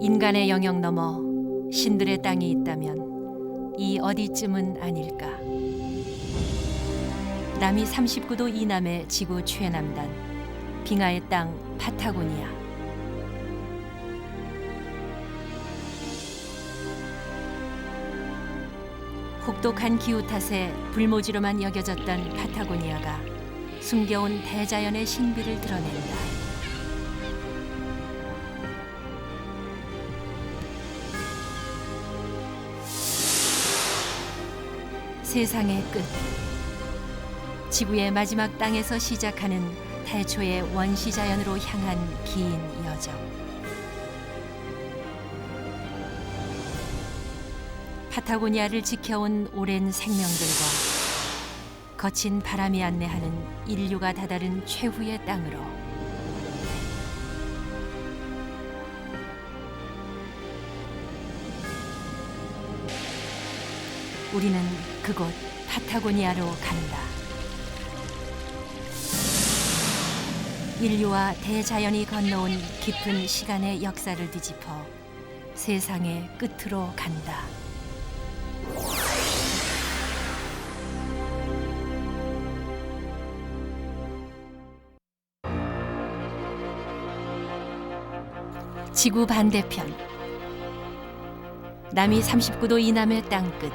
인간의 영역 넘어 신들의 땅이 있다면 이 어디쯤은 아닐까. 남이 39도 이남의 지구 최남단, 빙하의 땅 파타고니아. 혹독한 기후 탓에 불모지로만 여겨졌던 파타고니아가 숨겨온 대자연의 신비를 드러낸다. 세상의 끝, 지구의 마지막 땅에서 시작하는 태초의 원시자연으로 향한 긴 여정. 파타고니아를 지켜온 오랜 생명들과 거친 바람이 안내하는 인류가 다다른 최후의 땅으로. 우리는 그곳 파타고니아로 간다. 인류와 대자연이 건너온 깊은 시간의 역사를 뒤집어 세상의 끝으로 간다. 지구 반대편, 남이 39도 이남의 땅끝,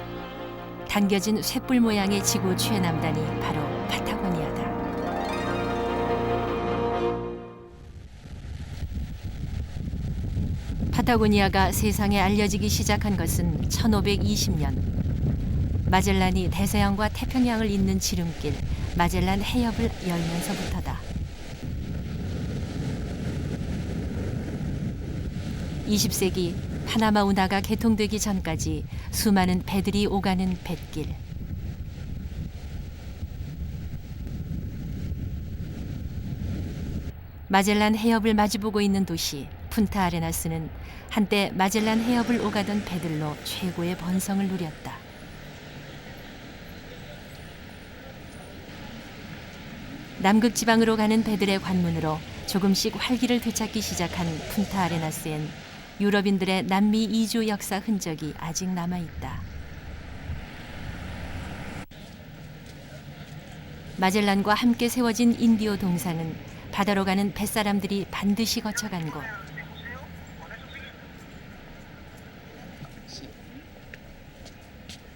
당겨진 쇳불 모양의 지구 최남단이 바로 파타고니아다. 파타고니아가 세상에 알려지기 시작한 것은 1520년. 마젤란이 대서양과 태평양을 잇는 지름길 마젤란 해협을 열면서부터다. 20세기 파나마 운하가 개통되기 전까지 수많은 배들이 오가는 뱃길. 마젤란 해협을 마주보고 있는 도시 푼타아레나스는 한때 마젤란 해협을 오가던 배들로 최고의 번성을 누렸다. 남극 지방으로 가는 배들의 관문으로 조금씩 활기를 되찾기 시작한 푼타아레나스엔 유럽인들의 남미 이주 역사 흔적이 아직 남아있다. 마젤란과 함께 세워진 인디오 동상은 바다로 가는 뱃사람들이 반드시 거쳐간 곳.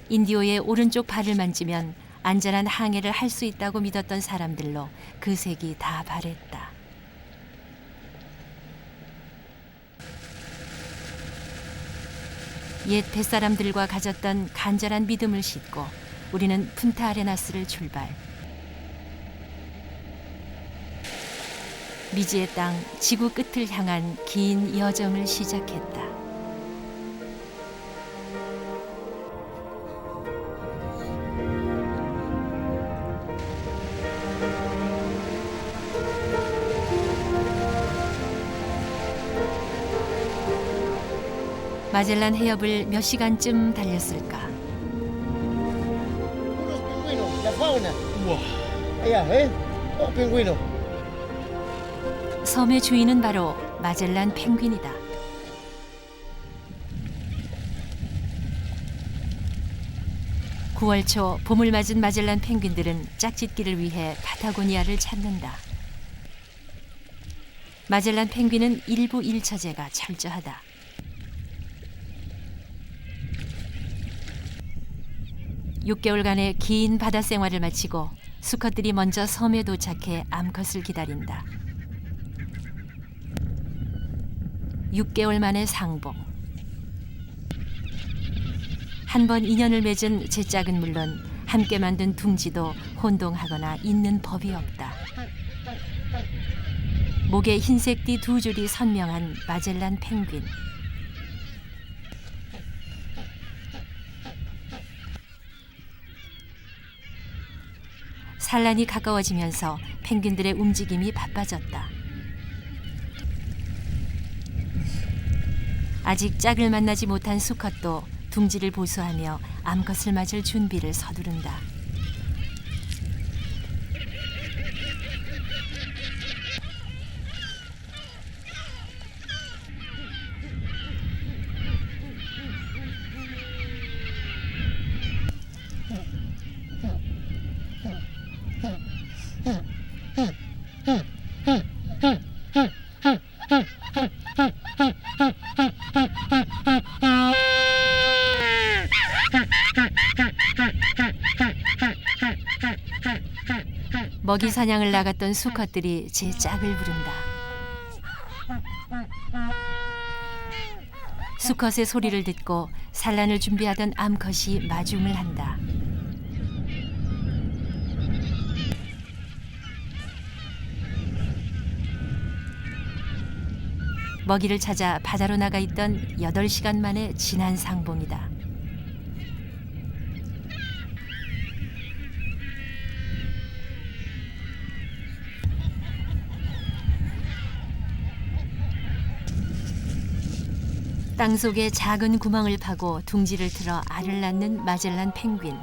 인디오의 오른쪽 발을 만지면 안전한 항해를 할 수 있다고 믿었던 사람들로 그 색이 다 바랬다. 옛 뱃사람들과 가졌던 간절한 믿음을 싣고 우리는 푼타아레나스를 출발. 미지의 땅 지구 끝을 향한 긴 여정을 시작했다. 마젤란 해협을 몇 시간쯤 달렸을까? 우와. 섬의 주인은 바로 마젤란 펭귄이다. (9월) 초 봄을 맞은 마젤란 펭귄들은 짝짓기를 위해 파타고니아를 찾는다. 마젤란 펭귄은 일부 일처제가 철저하다. 6개월간의 긴 바다 생활을 마치고 수컷들이 먼저 섬에 도착해 암컷을 기다린다. 6개월 만에 상봉. 한 번 인연을 맺은 제 짝은 물론 함께 만든 둥지도 혼동하거나 있는 법이 없다. 목에 흰색 띠 2줄이 선명한 마젤란 펭귄. 산란이 가까워지면서 펭귄들의 움직임이 바빠졌다. 아직 짝을 만나지 못한 수컷도 둥지를 보수하며 암컷을 맞을 준비를 서두른다. 먹이 사냥을 나갔던 수컷들이 제 짝을 부른다. 수컷의 소리를 듣고 산란을 준비하던 암컷이 마중을 한다. 먹이를 찾아 바다로 나가 있던 8시간 만에 지난 상봉이다. 땅속에 작은 구멍을 파고 둥지를 틀어 알을 낳는 마젤란 펭귄.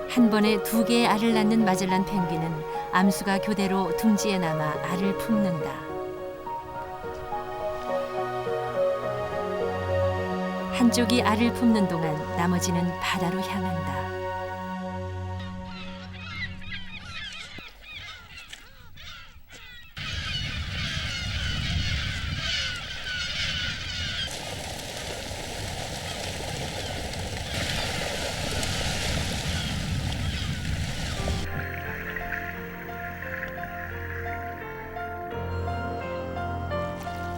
한 번에 2개의 알을 낳는 마젤란 펭귄은 암수가 교대로 둥지에 남아 알을 품는다. 한쪽이 알을 품는 동안 나머지는 바다로 향한다.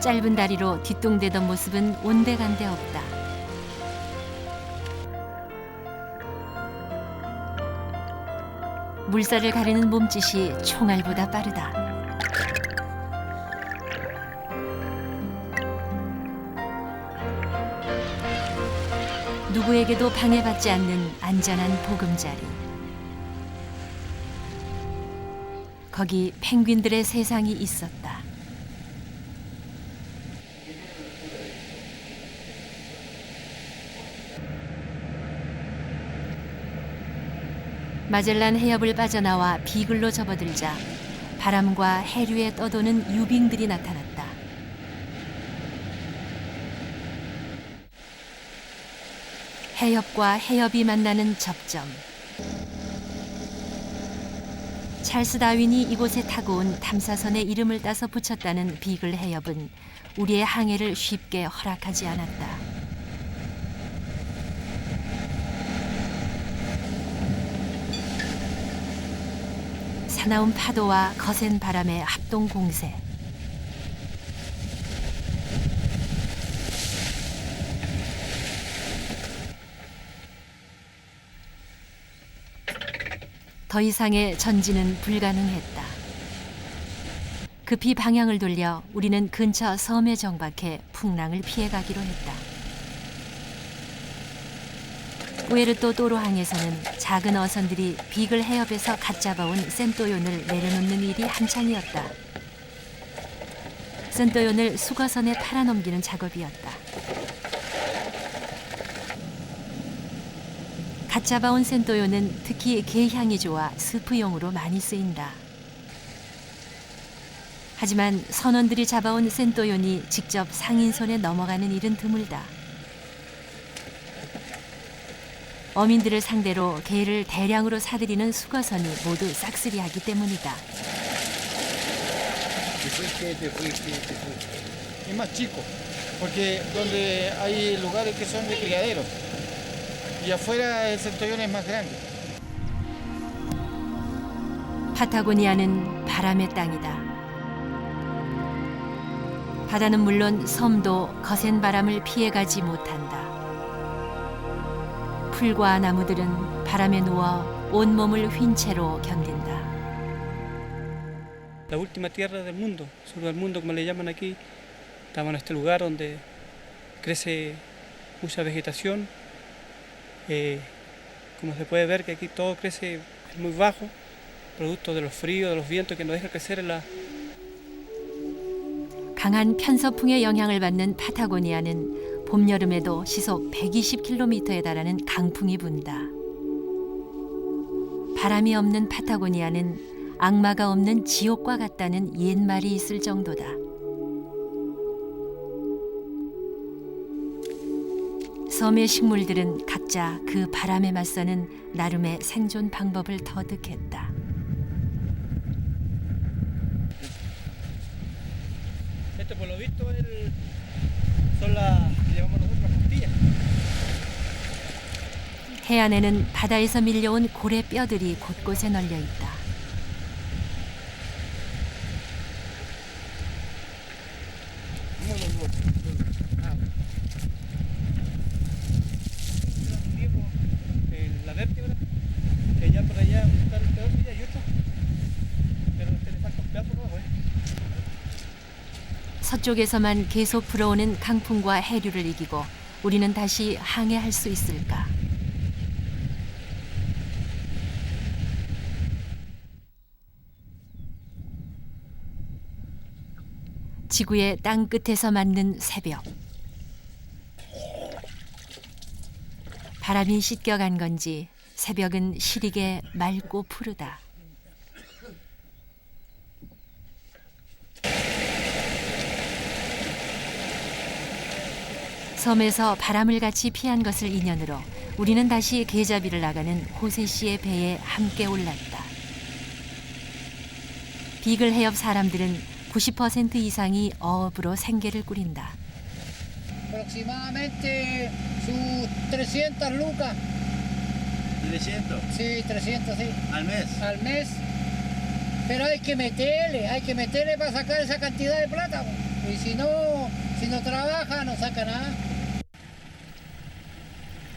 짧은 다리로 뒤뚱대던 모습은 온데간데 없다. 물살을 가르는 몸짓이 총알보다 빠르다. 누구에게도 방해받지 않는 안전한 보금자리. 거기 펭귄들의 세상이 있었다. 마젤란 해협을 빠져나와 비글로 접어들자 바람과 해류에 떠도는 유빙들이 나타났다. 해협과 해협이 만나는 접점. 찰스 다윈이 이곳에 타고 온 탐사선의 이름을 따서 붙였다는 비글 해협은 우리의 항해를 쉽게 허락하지 않았다. 사나운 파도와 거센 바람의 합동 공세. 더 이상의 전진은 불가능했다. 급히 방향을 돌려 우리는 근처 섬에 정박해 풍랑을 피해가기로 했다. 꾸에르또 또로항에서는 작은 어선들이 비글 해협에서 갓 잡아온 센토욘을 내려놓는 일이 한창이었다. 센토욘을 수거선에 팔아넘기는 작업이었다. 갓 잡아온 센토욘은 특히 게향이 좋아 스프용으로 많이 쓰인다. 하지만 선원들이 잡아온 센토욘이 직접 상인손에 넘어가는 일은 드물다. 어민들을 상대로 게를 대량으로 사들이는 수거선이 모두 싹쓸이하기 때문이다. Es más chico, porque donde hay lugares que son de criadero y afuera el centurión es más grande. 파타고니아는 바람의 땅이다. 바다는 물론 섬도 거센 바람을 피해가지 못한다. 풀과 나무들은 바람에 누워 온몸을 휜 채로 견딘다. La última tierra del mundo, sur del mundo como le llaman aquí, estamos en este lugar donde crece mucha vegetación. Como se puede ver que aquí todo crece muy bajo, producto de los fríos, de los vientos que nos deja crecer en la... 강한 편서풍의 영향을 받는 파타고니아는 봄, 여름에도 시속 120km에 달하는 강풍이 분다. 바람이 없는 파타고니아는 악마가 없는 지옥과 같다는 옛말이 있을 정도다. 섬의 식물들은 각자 그 바람에 맞서는 나름의 생존 방법을 터득했다. Esto por lo visto son las que llamamos nosotros pastillas. 해안에는 바다에서 밀려온 고래 뼈들이 곳곳에 널려 있다. La vértebra, que ya por allá está el pedazo y hay otro, pero este le falta un pedazo abajo. 서쪽에서만 계속 불어오는 강풍과 해류를 이기고 우리는 다시 항해할 수 있을까? 지구의 땅 끝에서 맞는 새벽. 바람이 씻겨간 건지 새벽은 시리게 맑고 푸르다. 섬에서 바람을 같이 피한 것을 인연으로 우리는 다시 게자비를 나가는 호세 씨의 배에 함께 올랐다. 비글 해협 사람들은 90% 이상이 어업으로 생계를 꾸린다. Aproximadamente sus 300 lucas. 300 Sí, 300, sí. al mes. Al mes. Pero hay que meterle para sacar esa cantidad de plata. Po. Y si no trabaja, no saca nada.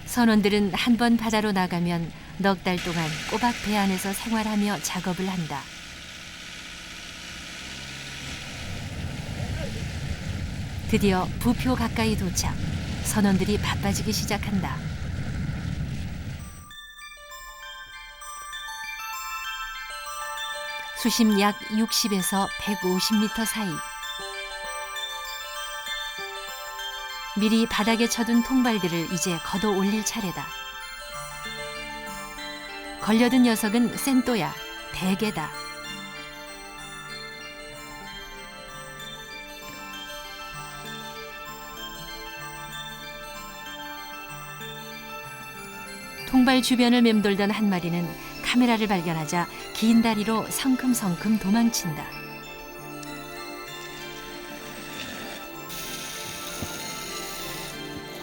선원들은 한 번 바다로 나가면 넉 달 동안 꼬박 배 안에서 생활하며 작업을 한다. 드디어 부표 가까이 도착. 선원들이 바빠지기 시작한다. 수심 약 60에서 150m 사이. 미리 바닥에 쳐둔 통발들을 이제 걷어 올릴 차례다. 걸려든 녀석은 센또야, 대게다. 통발 주변을 맴돌던 한 마리는 카메라를 발견하자 긴 다리로 성큼성큼 도망친다.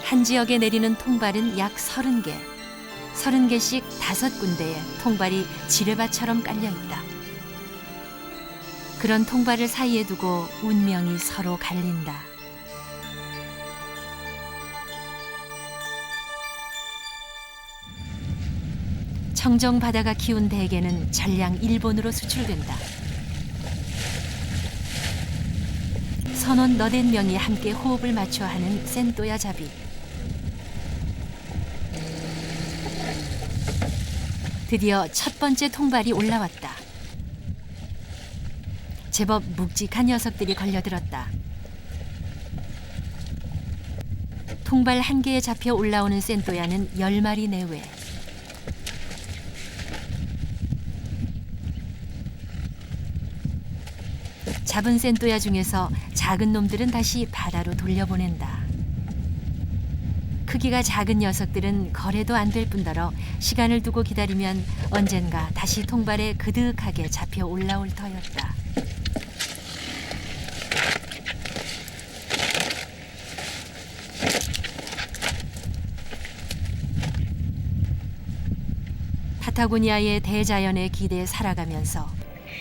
한 지역에 내리는 통발은 약 30개. 30개씩 5군데에 통발이 지뢰밭처럼 깔려있다. 그런 통발을 사이에 두고 운명이 서로 갈린다. 청정 바다가 키운 대게는 전량 일본으로 수출된다. 선원 80명이 함께 호흡을 맞춰 하는 센또야 잡이. 드디어 첫 번째 통발이 올라왔다. 제법 묵직한 녀석들이 걸려들었다. 통발 한 개에 잡혀 올라오는 센또야는 10마리 내외. 잡은 센또야 중에서 작은 놈들은 다시 바다로 돌려보낸다. 크기가 작은 녀석들은 거래도 안 될 뿐더러 시간을 두고 기다리면 언젠가 다시 통발에 그득하게 잡혀 올라올 터였다. 파타고니아의 대자연에 기대해 살아가면서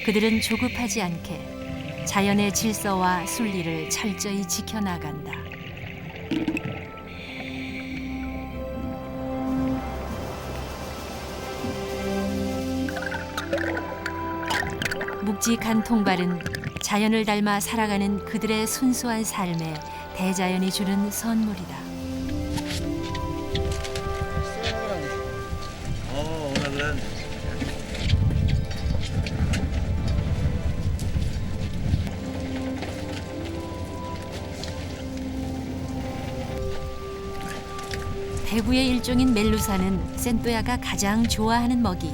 그들은 조급하지 않게 자연의 질서와 순리를 철저히 지켜나간다. 묵직한 통발은 자연을 닮아 살아가는 그들의 순수한 삶에 대자연이 주는 선물이다. Una grande. 대구의 일종인 멜루사는 센또야가 가장 좋아하는 먹이.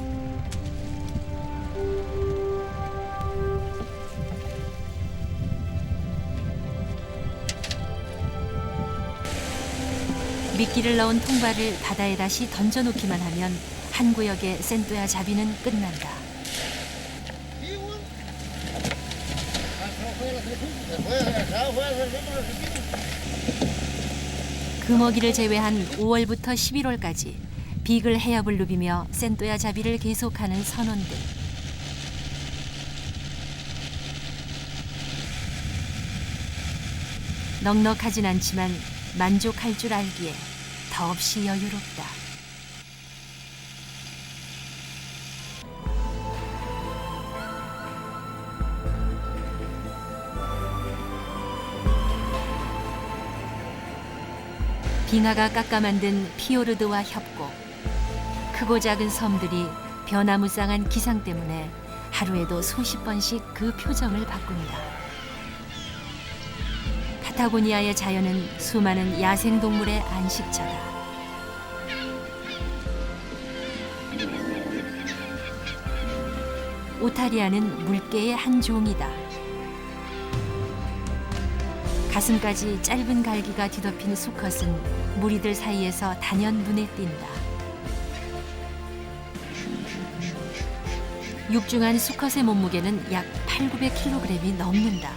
미끼를 넣은 통발을 바다에 다시 던져놓기만 하면 한 구역의 센또야 잡이는 끝난다. 그 먹이를 제외한 5월부터 11월까지 비글 해협을 누비며 센또야 잡이를 계속하는 선원들. 넉넉하진 않지만 만족할 줄 알기에 더없이 여유롭다. 빙하가 깎아 만든 피오르드와 협곡. 크고 작은 섬들이 변화무쌍한 기상 때문에 하루에도 수십 번씩 그 표정을 바꾼다. 파타고니아의 자연은 수많은 야생동물의 안식처다. 오타리아는 물개의 한 종이다. 가슴까지 짧은 갈기가 뒤덮인 수컷은 무리들 사이에서 단연 눈에 띈다. 육중한 수컷의 몸무게는 약 800~900kg이 넘는다.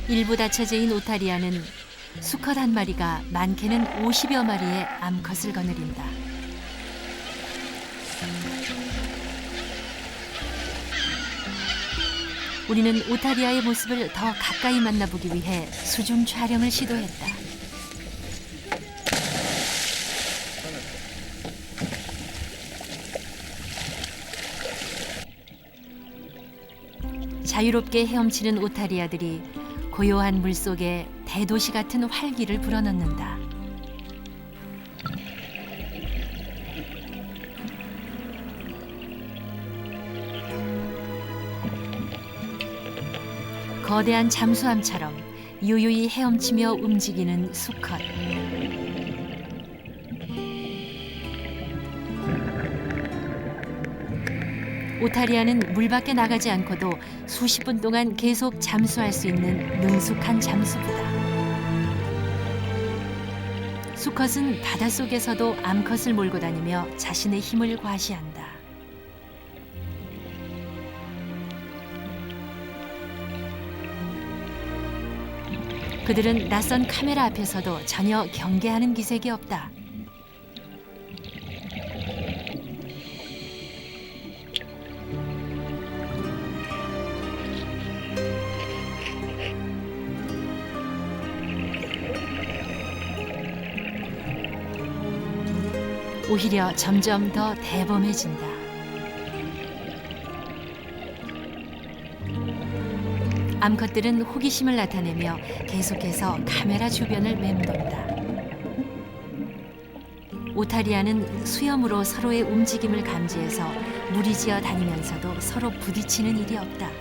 일부 다처제인 오타리아는 수컷 한 마리가 많게는 50여 마리의 암컷을 거느린다. 우리는 오타리아의 모습을 더 가까이 만나보기 위해 수중 촬영을 시도했다. 자유롭게 헤엄치는 오타리아들이 고요한 물속에 대도시 같은 활기를 불어넣는다. 거대한 잠수함처럼 유유히 헤엄치며 움직이는 수컷. 오타리아는 물 밖에 나가지 않고도 수십 분 동안 계속 잠수할 수 있는 능숙한 잠수부다. 수컷은 바닷속에서도 암컷을 몰고 다니며 자신의 힘을 과시한다. 그들은 낯선 카메라 앞에서도 전혀 경계하는 기색이 없다. 오히려 점점 더 대범해진다. 암컷들은 호기심을 나타내며 계속해서 카메라 주변을 맴돈다. 오타리아는 수염으로 서로의 움직임을 감지해서 무리지어 다니면서도 서로 부딪히는 일이 없다.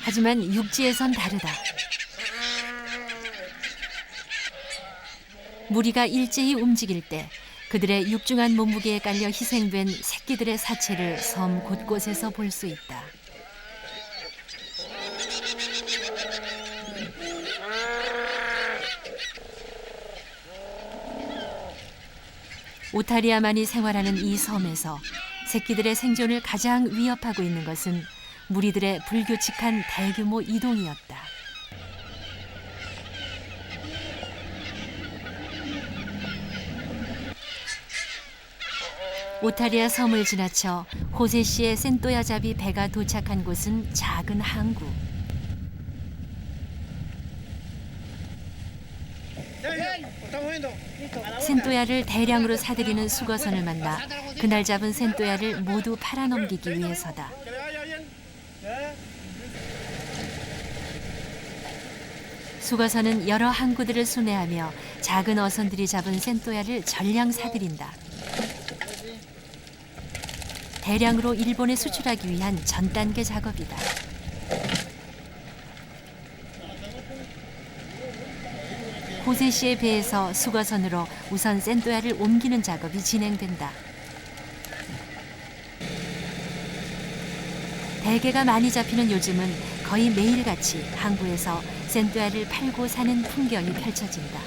하지만 육지에선 다르다. 무리가 일제히 움직일 때 그들의 육중한 몸무게에 깔려 희생된 새끼들의 사체를 섬 곳곳에서 볼 수 있다. 오타리아만이 생활하는 이 섬에서 새끼들의 생존을 가장 위협하고 있는 것은 무리들의 불규칙한 대규모 이동이었다. 오타리아 섬을 지나쳐 호세시의 센또야 잡이 배가 도착한 곳은 작은 항구. 센또야를 대량으로 사들이는 수거선을 만나 그날 잡은 센또야를 모두 팔아넘기기 위해서다. 수거선은 여러 항구들을 순회하며 작은 어선들이 잡은 센또야를 전량 사들인다. 대량으로 일본에 수출하기 위한 전 단계 작업이다. 호세시의 배에서 수거선으로 우선 센또야를 옮기는 작업이 진행된다. 대게가 많이 잡히는 요즘은 거의 매일같이 항구에서 센토야를 팔고 사는 풍경이 펼쳐진다.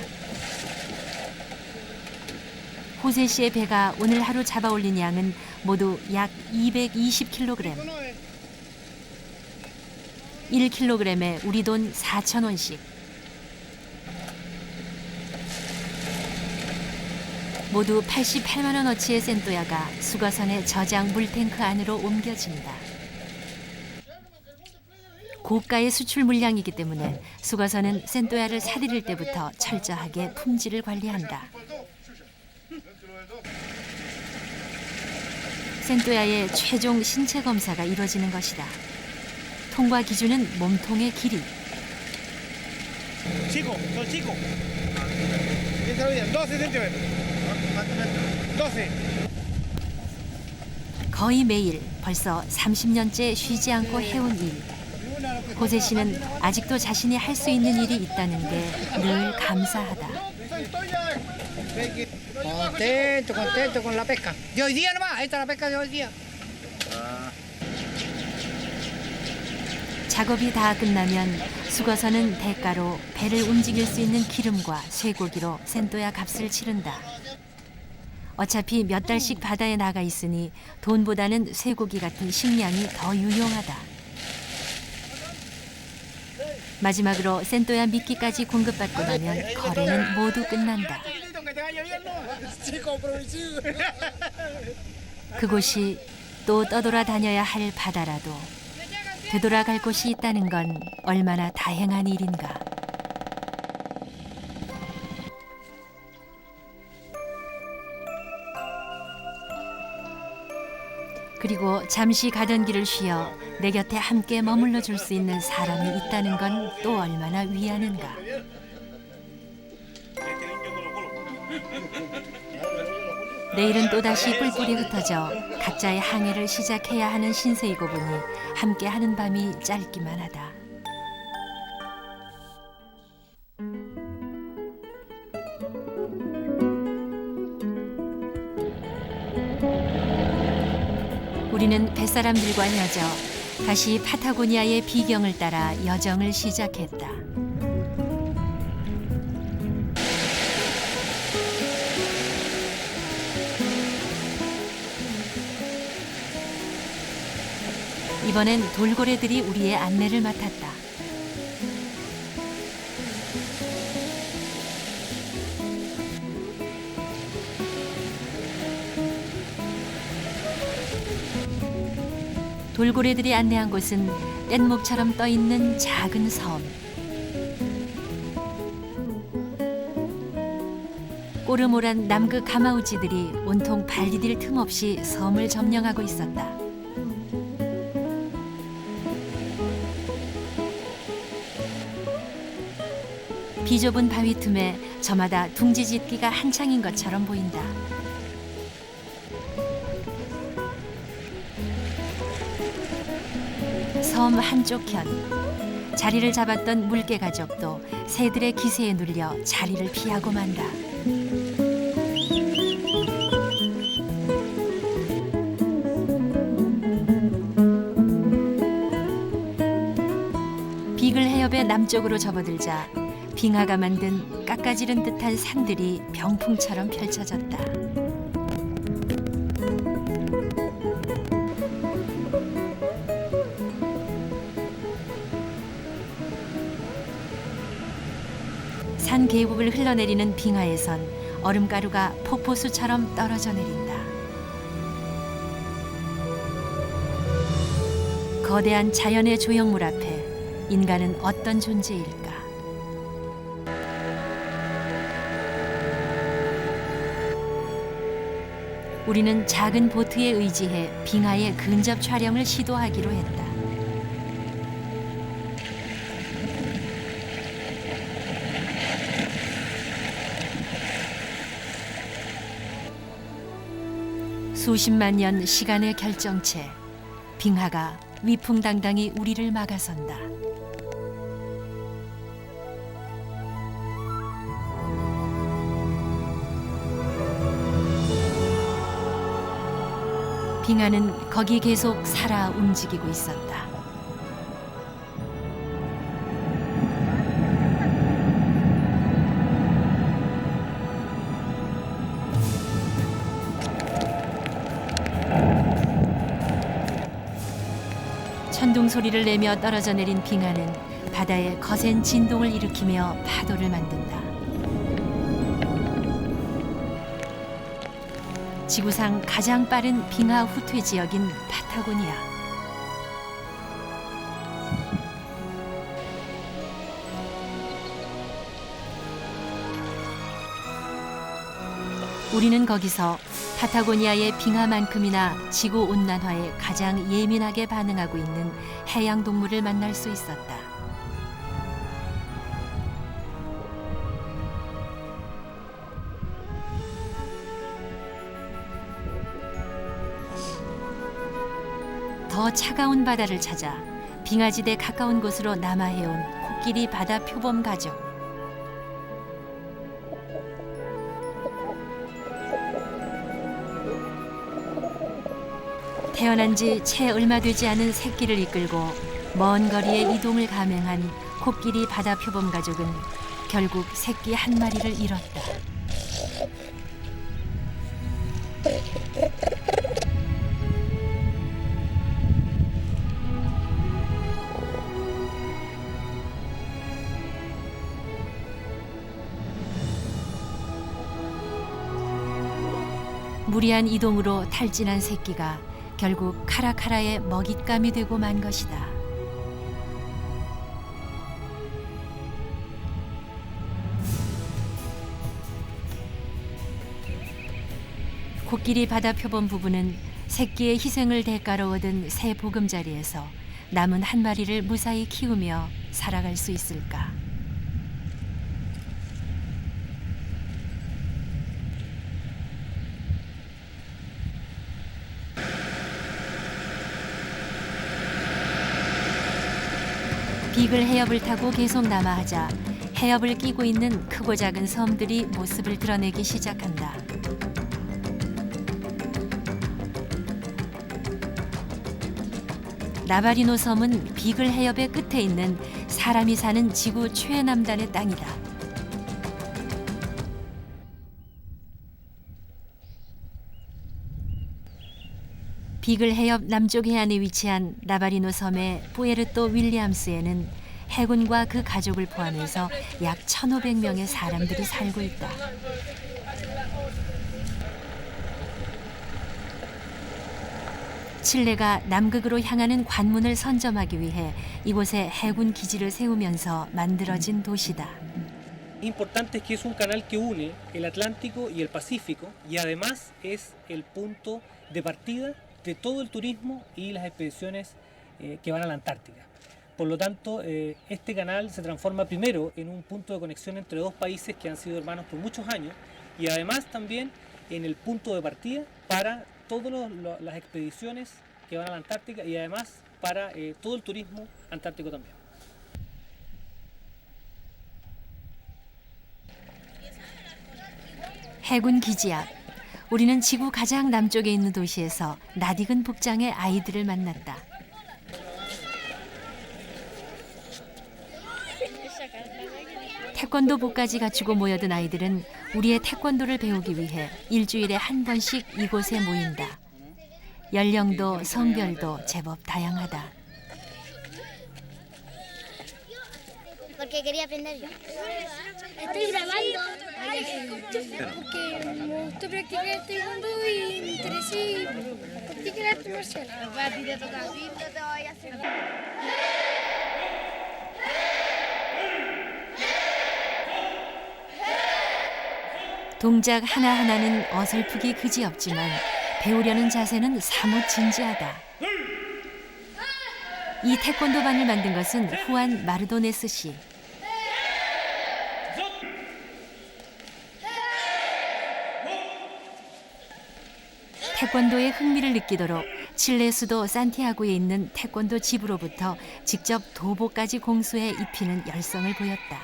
호세 씨의 배가 오늘 하루 잡아올린 양은 모두 약 220kg. 1kg에 우리 돈 4,000원씩. 모두 88만 원어치의 센토야가 수거선의 저장 물탱크 안으로 옮겨진다. 고가의 수출 물량이기 때문에 수거선은 센토야를 사들일 때부터 철저하게 품질을 관리한다. 센토야의 최종 신체 검사가 이루어지는 것이다. 통과 기준은 몸통의 길이. Chico, son chicos. Está bien, 12 centímetros. 12. 거의 매일 벌써 30년째 쉬지 않고 해온 일. 호세 씨는 아직도 자신이 할 수 있는 일이 있다는 게 늘 감사하다. Contento con la pesca. De hoy día nomás, esta es la pesca de hoy día. 작업이 다 끝나면 수거선은 대가로 배를 움직일 수 있는 기름과 쇠고기로 센토야 값을 치른다. 어차피 몇 달씩 바다에 나가 있으니 돈보다는 쇠고기 같은 식량이 더 유용하다. 마지막으로 센토야 미끼까지 공급받고 나면 거래는 모두 끝난다. 그곳이 또 떠돌아다녀야 할 바다라도 되돌아갈 곳이 있다는 건 얼마나 다행한 일인가. 그리고 잠시 가던 길을 쉬어 내 곁에 함께 머물러 줄 수 있는 사람이 있다는 건 또 얼마나 위안인가. 내일은 또다시 뿔뿔이 흩어져 각자의 항해를 시작해야 하는 신세이고 보니 함께하는 밤이 짧기만 하다. 우리는 뱃사람들과 헤어져 다시 파타고니아의 비경을 따라 여정을 시작했다. 이번엔 돌고래들이 우리의 안내를 맡았다. 돌고래들이 안내한 곳은 뗏목처럼 떠있는 작은 섬. 꼬르모란 남극 가마우지들이 온통 발 디딜 틈 없이 섬을 점령하고 있었다. 비좁은 바위 틈에 저마다 둥지 짓기가 한창인 것처럼 보인다. 섬 한쪽 편, 자리를 잡았던 물개 가족도 새들의 기세에 눌려 자리를 피하고 만다. 비글 해협의 남쪽으로 접어들자 빙하가 만든 깎아지른 듯한 산들이 병풍처럼 펼쳐졌다. 산 계곡을 흘러내리는 빙하에선 얼음가루가 폭포수처럼 떨어져 내린다. 거대한 자연의 조형물 앞에 인간은 어떤 존재일까? 우리는 작은 보트에 의지해 빙하의 근접 촬영을 시도하기로 했다. 수십만 년 시간의 결정체, 빙하가 위풍당당히 우리를 막아선다. 빙하는 거기 계속 살아 움직이고 있었다. 진동 소리를 내며 떨어져 내린 빙하는 바다에 거센 진동을 일으키며 파도를 만든다. 지구상 가장 빠른 빙하 후퇴 지역인 파타고니아. 우리는 거기서 파타고니아의 빙하만큼이나 지구 온난화에 가장 예민하게 반응하고 있는 해양 동물을 만날 수 있었다. 더 차가운 바다를 찾아 빙하지대 가까운 곳으로 남하해온 코끼리 바다 표범 가족. 태어난 지 채 얼마 되지 않은 새끼를 이끌고 먼 거리의 이동을 감행한 코끼리 바다 표범 가족은 결국 새끼 한 마리를 잃었다. 무리한 이동으로 탈진한 새끼가 결국 카라카라의 먹잇감이 되고 만 것이다. 코끼리 바다 표범 부부는 새끼의 희생을 대가로 얻은 새 보금자리에서 남은 한 마리를 무사히 키우며 살아갈 수 있을까? 비글 해협을 타고 계속 남하하자 해협을 끼고 있는 크고 작은 섬들이 모습을 드러내기 시작한다. 나바리노 섬은 비글 해협의 끝에 있는 사람이 사는 지구 최남단의 땅이다. 비글 해협 남쪽 해안에 위치한 나바리노 섬의 푸에르토 윌리암스에는 해군과 그 가족을 포함해서 약 1,500명의 사람들이 살고 있다. 칠레가 남극으로 향하는 관문을 선점하기 위해 이곳에 해군 기지를 세우면서 만들어진 도시다. Importante es que es un canal que une el Atlántico y el Pacífico y además es el punto de partida de todo el turismo y las expediciones que van a la Antártica. Por lo tanto, este canal se transforma primero en un punto de conexión entre dos países que han sido hermanos por muchos años y además también en el punto de partida para todas las expediciones que van a la Antártica y además para todo el turismo antártico también. 해군 기지 앞, 우리는 지구 가장 남쪽에 있는 도시에서 낯익은 복장의 아이들을 만났다. 태권도복까지 갖추고 모여든 아이들은 우리의 태권도를 배우기 위해 일주일에 한 번씩 이곳에 모인다. 연령도 성별도 제법 다양하다. Porque quería aprender yo. Estoy grabando. Porque me gustó practicar el taekwondo y me interesé practicar artes marciales. A ti te toca. Te voy a hacer. 동작 하나하나는 어설프기 그지없지만 배우려는 자세는 사뭇 진지하다. 이 태권도반을 만든 것은 후안 마르도네스 씨. 태권도에 흥미를 느끼도록 칠레 수도 산티아고에 있는 태권도 집으로부터 직접 도복까지 공수해 입히는 열성을 보였다.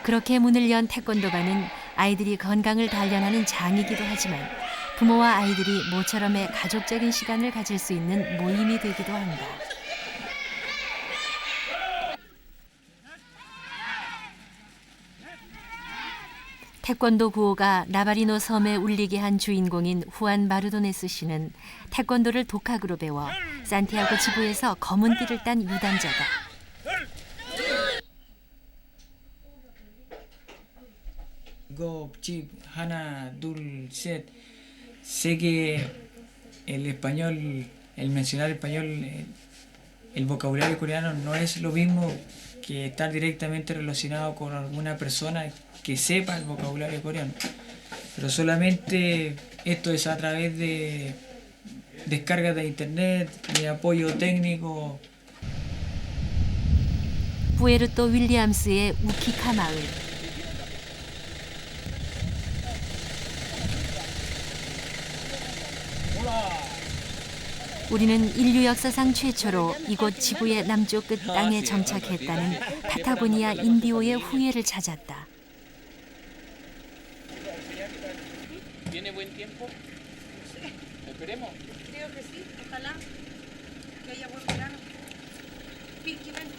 그렇게 문을 연 태권도반은 아이들이 건강을 단련하는 장이기도 하지만 부모와 아이들이 모처럼의 가족적인 시간을 가질 수 있는 모임이 되기도 한다. 태권도 구호가 나바리노 섬에 울리게 한 주인공인 후안 바르도네스 씨는 태권도를 독학으로 배워 산티아고 지구에서 검은 띠를 딴 유단자다. Chip, Hana, Dul, Set. Sé que el español, el mencionar español, el vocabulario coreano no es lo mismo que estar directamente relacionado con alguna persona que sepa el vocabulario coreano. Pero solamente esto es a través de descargas de internet, de apoyo técnico. 푸에르토 윌리엄스의 우키카 마을. 우리는 인류 역사상 최초로 이곳 지구의 남쪽 끝 땅에 정착했다는 파타고니아 인디오의 후예를 찾았다.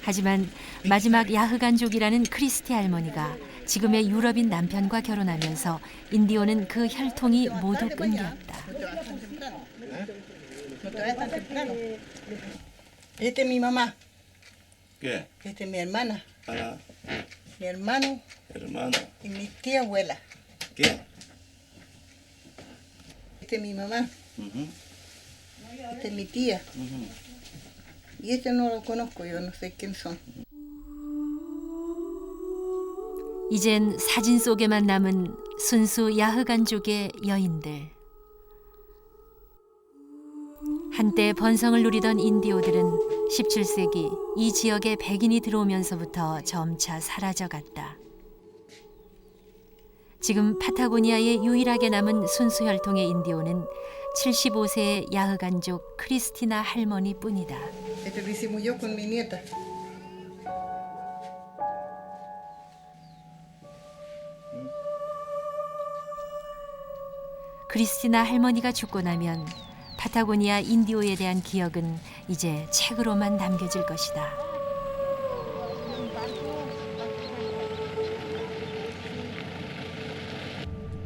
하지만 마지막 야흐간족이라는 크리스티 할머니가 지금의 유럽인 남편과 결혼하면서 인디오는 그 혈통이 모두 끊겼다. Esta es mi mamá, ¿Qué? esta es mi hermana, Ah, mi hermano hermano. y mi tía abuela. ¿Qué? Esta es mi mamá, Ujú, esta es mi tía. ujú. Y este no lo conozco, yo no sé quién son. 이젠 사진 속에만 남은 순수 야흐간족의 여인들. 한때 번성을 누리던 인디오들은 17세기 이 지역에 백인이 들어오면서부터 점차 사라져갔다. 지금 파타고니아에 유일하게 남은 순수 혈통의 인디오는 75세의 야흐간족 크리스티나 할머니뿐이다. Esto lo hicimos yo con mi nieta. 크리스티나 할머니가 죽고 나면 파타고니아 인디오에 대한 기억은 이제 책으로만 남겨질 것이다.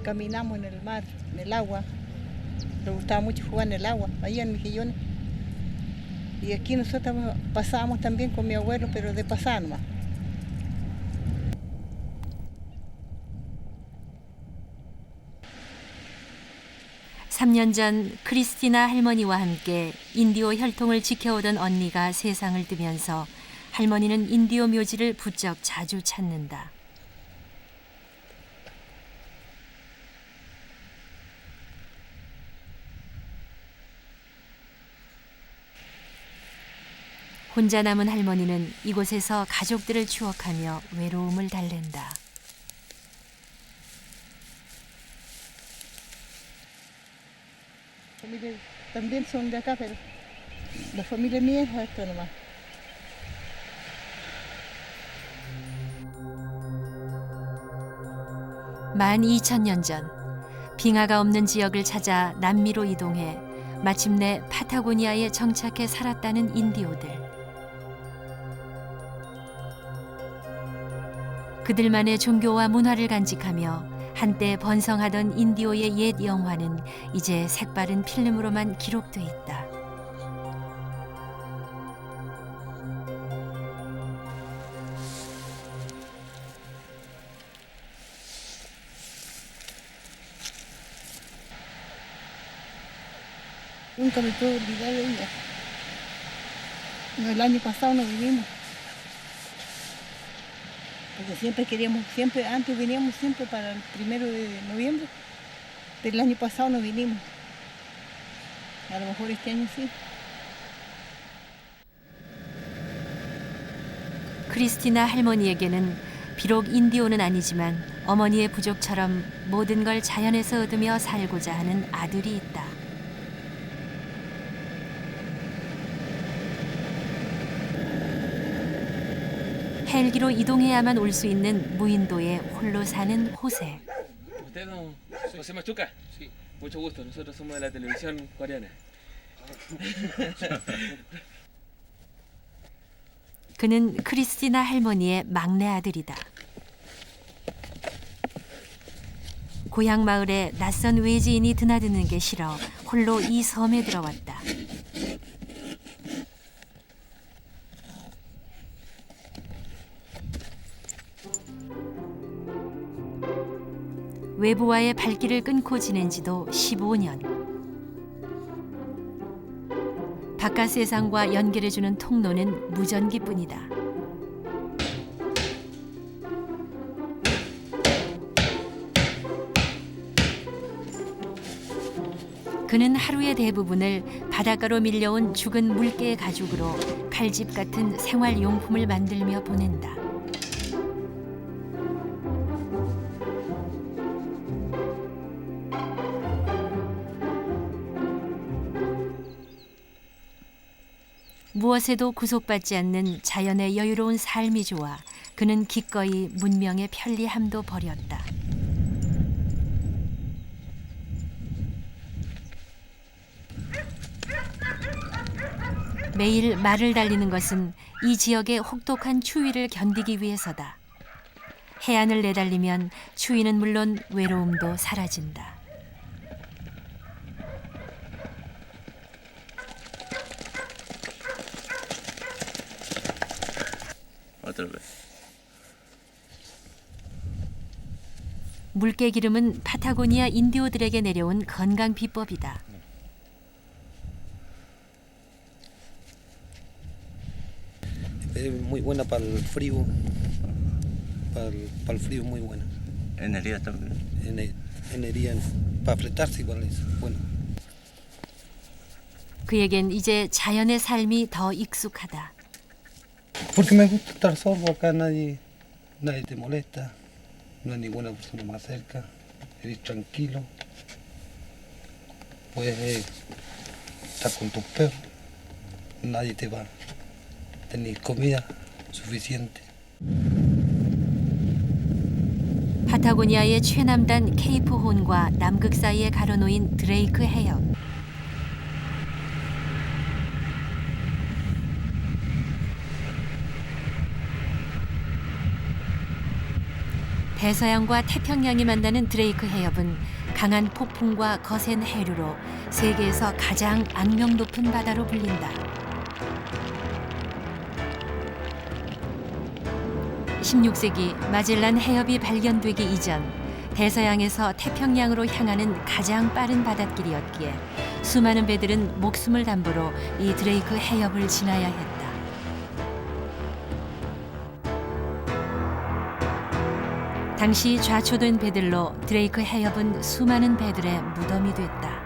Caminamos en el mar, en el agua. Le gustaba mucho jugar en el agua, allá en Mejillones. Y aquí nosotros pasábamos también con mi abuelo, pero de pasada nomás. 삼 년 전 크리스티나 할머니와 함께 인디오 혈통을 지켜오던 언니가 세상을 뜨면서 할머니는 인디오 묘지를 부쩍 자주 찾는다. 혼자 남은 할머니는 이곳에서 가족들을 추억하며 외로움을 달랜다. Familia también son de acá, pero la familia mía es esto nomás. 만 2000년 전 빙하가 없는 지역을 찾아 남미로 이동해 마침내 파타고니아에 정착해 살았다는 인디오들. 그들만의 종교와 문화를 간직하며 한때 번성하던 인디오의 옛 영화는 이제 색바른 필름으로만 기록돼 있다. Nunca me puedo olvidar de ella. No, el año pasado no vinimos. Porque siempre queríamos, siempre, antes veníamos siempre para el 1 de noviembre. Pero el año pasado no vinimos. A lo mejor este año sí. 크리스티나 할머니에게는 비록 인디오는 아니지만 어머니의 부족처럼 모든 걸 자연에서 얻으며 살고자 하는 아들이 있다. 헬기로 이동해야만 올 수 있는 무인도에 홀로 사는 호세. ¿Usted don José Machuca? Sí. Mucho gusto, nosotros somos de la televisión coreana. 그는 크리스티나 할머니의 막내 아들이다. 고향 마을에 낯선 외지인이 드나드는 게 싫어 홀로 이 섬에 들어왔다. 외부와의 발길을 끊고 지낸 지도 15년. 바깥 세상과 연결해주는 통로는 무전기뿐이다. 그는 하루의 대부분을 바닷가로 밀려온 죽은 물개의 가죽으로 칼집 같은 생활용품을 만들며 보낸다. 무엇에도 구속받지 않는 자연의 여유로운 삶이 좋아 그는 기꺼이 문명의 편리함도 버렸다. 매일 말을 달리는 것은 이 지역의 혹독한 추위를 견디기 위해서다. 해안을 내달리면 추위는 물론 외로움도 사라진다. Otra vez. 물개 기름은 파타고니아 인디오들에게 내려온 건강 비법이다. Es muy buena para el frío. Para el frío muy buena. En heridas también. Energía para fletarse igual es bueno. 그에겐 이제 자연의 삶이 더 익숙하다. Porque me gusta estar solo acá, nadie te molesta, no hay ninguna persona más cerca, eres tranquilo, puedes estar con tus perros, nadie te va a tener comida suficiente. 파타고니아의 최남단 케이프 혼과 남극 사이에 가로놓인 드레이크 해협. 대서양과 태평양이 만나는 드레이크 해협은 강한 폭풍과 거센 해류로 세계에서 가장 악명 높은 바다로 불린다. 16세기 마젤란 해협이 발견되기 이전 대서양에서 태평양으로 향하는 가장 빠른 바닷길이었기에 수많은 배들은 목숨을 담보로 이 드레이크 해협을 지나야 했다. 당시 좌초된 배들로 드레이크 해협은 수많은 배들의 무덤이 됐다.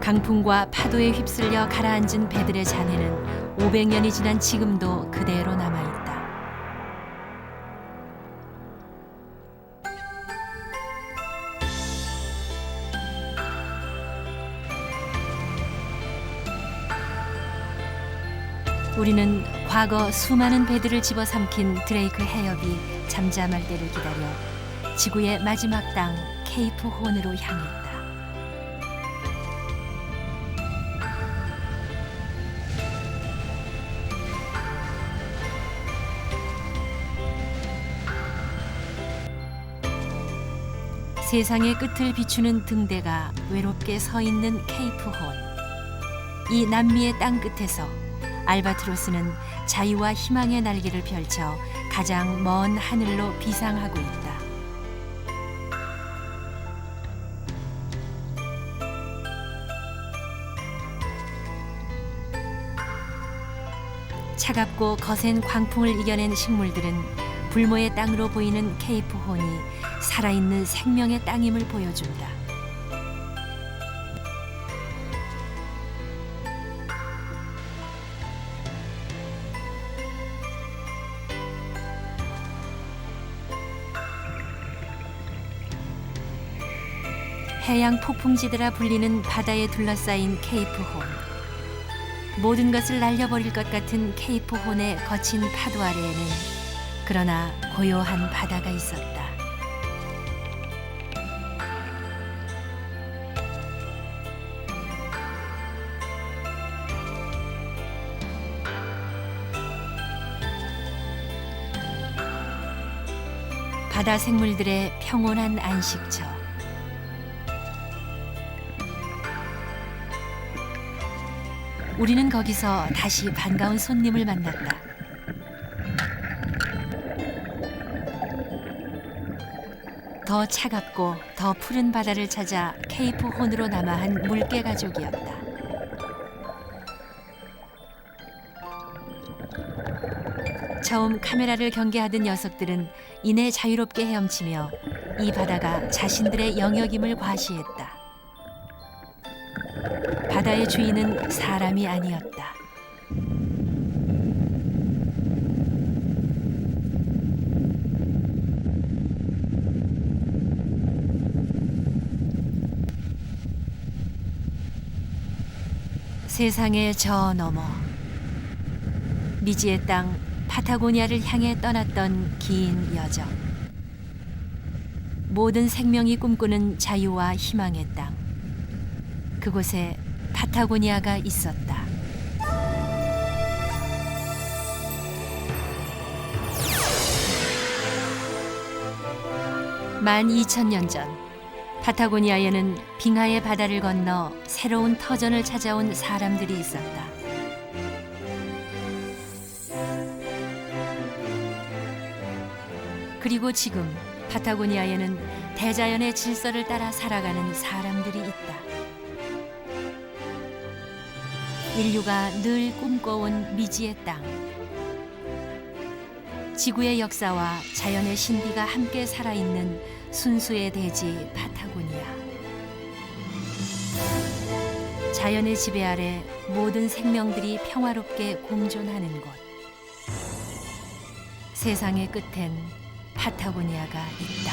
강풍과 파도에 휩쓸려 가라앉은 배들의 잔해는 500년이 지난 지금도 그대로 남아있다. 우리는 과거 수많은 배들을 집어삼킨 드레이크 해협이 잠잠할 때를 기다려 지구의 마지막 땅 케이프 혼으로 향했다. 세상의 끝을 비추는 등대가 외롭게 서 있는 케이프 혼. 이 남미의 땅 끝에서 알바트로스는 자유와 희망의 날개를 펼쳐 가장 먼 하늘로 비상하고 있다. 차갑고 거센 광풍을 이겨낸 식물들은 불모의 땅으로 보이는 케이프 혼이 살아있는 생명의 땅임을 보여준다. 해양 폭풍지대라 불리는 바다에 둘러싸인 케이프 혼. 모든 것을 날려버릴 것 같은 케이프 혼의 거친 파도 아래에는 그러나 고요한 바다가 있었다. 바다 생물들의 평온한 안식처. 우리는 거기서 다시 반가운 손님을 만났다. 더 차갑고 더 푸른 바다를 찾아 케이프 혼으로 남아한 물개 가족이었다. 처음 카메라를 경계하던 녀석들은 이내 자유롭게 헤엄치며 이 바다가 자신들의 영역임을 과시했다. 바다의 주인은 사람이 아니었다. 세상의 저 너머 미지의 땅 파타고니아를 향해 떠났던 긴 여정. 모든 생명이 꿈꾸는 자유와 희망의 땅. 그곳에 파타고니아가 있었다. 만 2000년 전 파타고니아에는 빙하의 바다를 건너 새로운 터전을 찾아온 사람들이 있었다. 그리고 지금 파타고니아에는 대자연의 질서를 따라 살아가는 사람들이 있다. 인류가 늘 꿈꿔온 미지의 땅. 지구의 역사와 자연의 신비가 함께 살아있는 순수의 대지 파타고니아. 자연의 지배 아래 모든 생명들이 평화롭게 공존하는 곳. 세상의 끝엔 파타고니아가 있다.